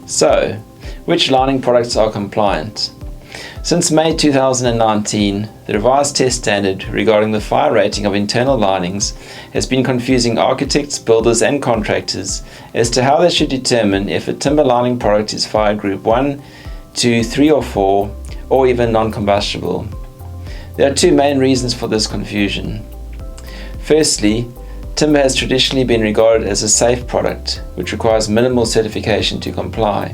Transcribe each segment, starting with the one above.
So, which lining products are compliant? Since May 2019, the revised test standard regarding the fire rating of internal linings has been confusing architects, builders and contractors as to how they should determine if a timber lining product is fire group 1, 2, 3 or 4, or even non-combustible. There are two main reasons for this confusion. Firstly, timber has traditionally been regarded as a safe product, which requires minimal certification to comply.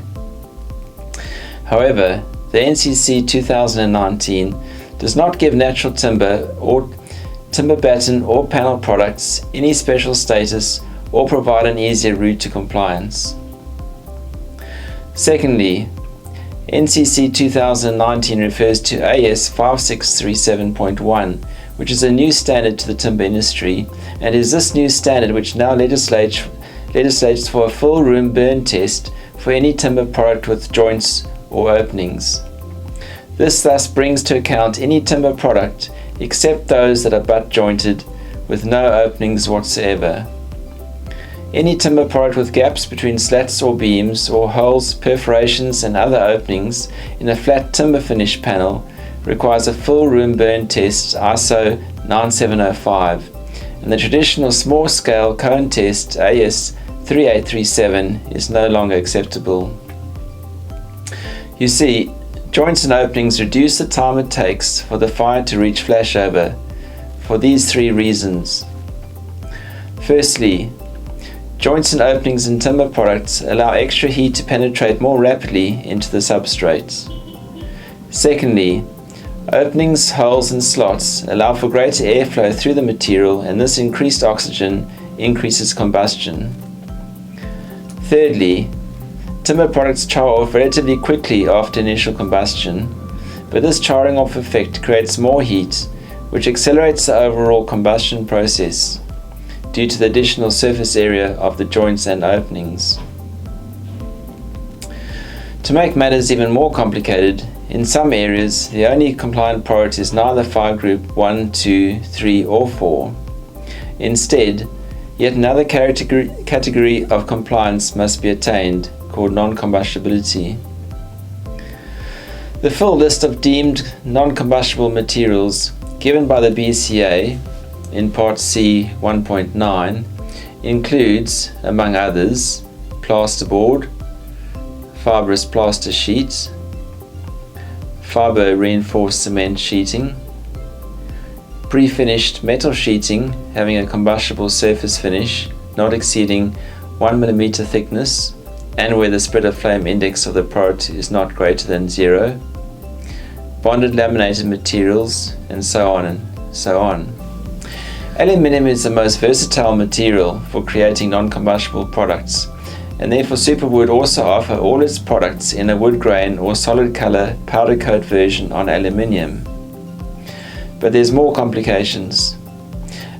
However, the NCC 2019 does not give natural timber or timber batten or panel products any special status or provide an easier route to compliance. Secondly, NCC 2019 refers to AS 5637.1, which is a new standard to the timber industry, and is this new standard which now legislates for a full room burn test for any timber product with joints or openings. This thus brings to account any timber product except those that are butt jointed with no openings whatsoever. Any timber product with gaps between slats or beams, or holes, perforations and other openings in a flat timber finish panel requires a full room burn test ISO 9705, and the traditional small scale cone test AS 3837 is no longer acceptable. You see, joints and openings reduce the time it takes for the fire to reach flashover for these three reasons. Firstly, joints and openings in timber products allow extra heat to penetrate more rapidly into the substrates. Secondly, openings, holes and slots allow for greater airflow through the material, and this increased oxygen increases combustion. Thirdly, timber products char off relatively quickly after initial combustion, but this charring off effect creates more heat, which accelerates the overall combustion process due to the additional surface area of the joints and openings. To make matters even more complicated, in some areas the only compliant product is neither fire group 1, 2, 3 or 4. Instead, yet another category of compliance must be attained, called non-combustibility. The full list of deemed non-combustible materials given by the BCA in Part C 1.9 includes, among others, plasterboard, fibrous plaster sheet, fibre reinforced cement sheeting, pre-finished metal sheeting having a combustible surface finish not exceeding 1 mm thickness and where the spread of flame index of the product is not greater than 0, bonded laminated materials, and so on and so on. Aluminium is the most versatile material for creating non-combustible products, and therefore Superwood also offer all its products in a wood grain or solid color powder coat version on aluminium. But there's more complications.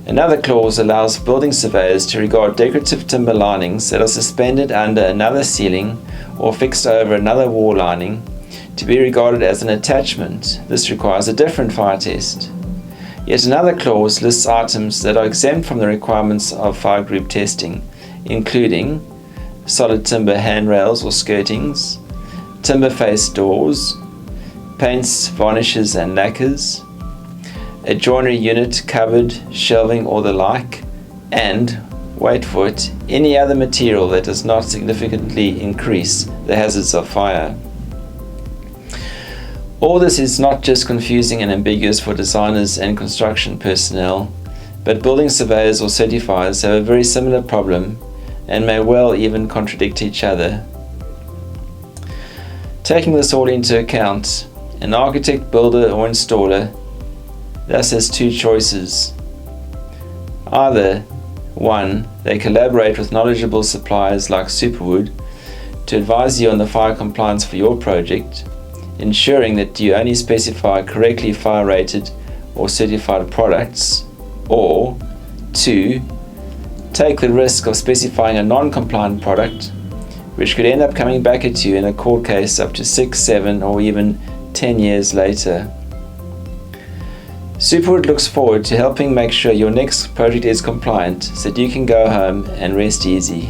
Another clause allows building surveyors to regard decorative timber linings that are suspended under another ceiling or fixed over another wall lining to be regarded as an attachment. This requires a different fire test. Yet another clause lists items that are exempt from the requirements of fire group testing, including solid timber handrails or skirtings, timber face doors, paints, varnishes and lacquers, a joinery unit, cupboard, shelving or the like, and, wait for it, any other material that does not significantly increase the hazards of fire. All this is not just confusing and ambiguous for designers and construction personnel, but building surveyors or certifiers have a very similar problem and may well even contradict each other. Taking this all into account, an architect, builder or installer thus has two choices. Either 1. They collaborate with knowledgeable suppliers like Superwood to advise you on the fire compliance for your project, ensuring that you only specify correctly fire rated or certified products, or 2. Take the risk of specifying a non-compliant product, which could end up coming back at you in a court case up to 6, 7 or even 10 years later. Superwood looks forward to helping make sure your next project is compliant so that you can go home and rest easy.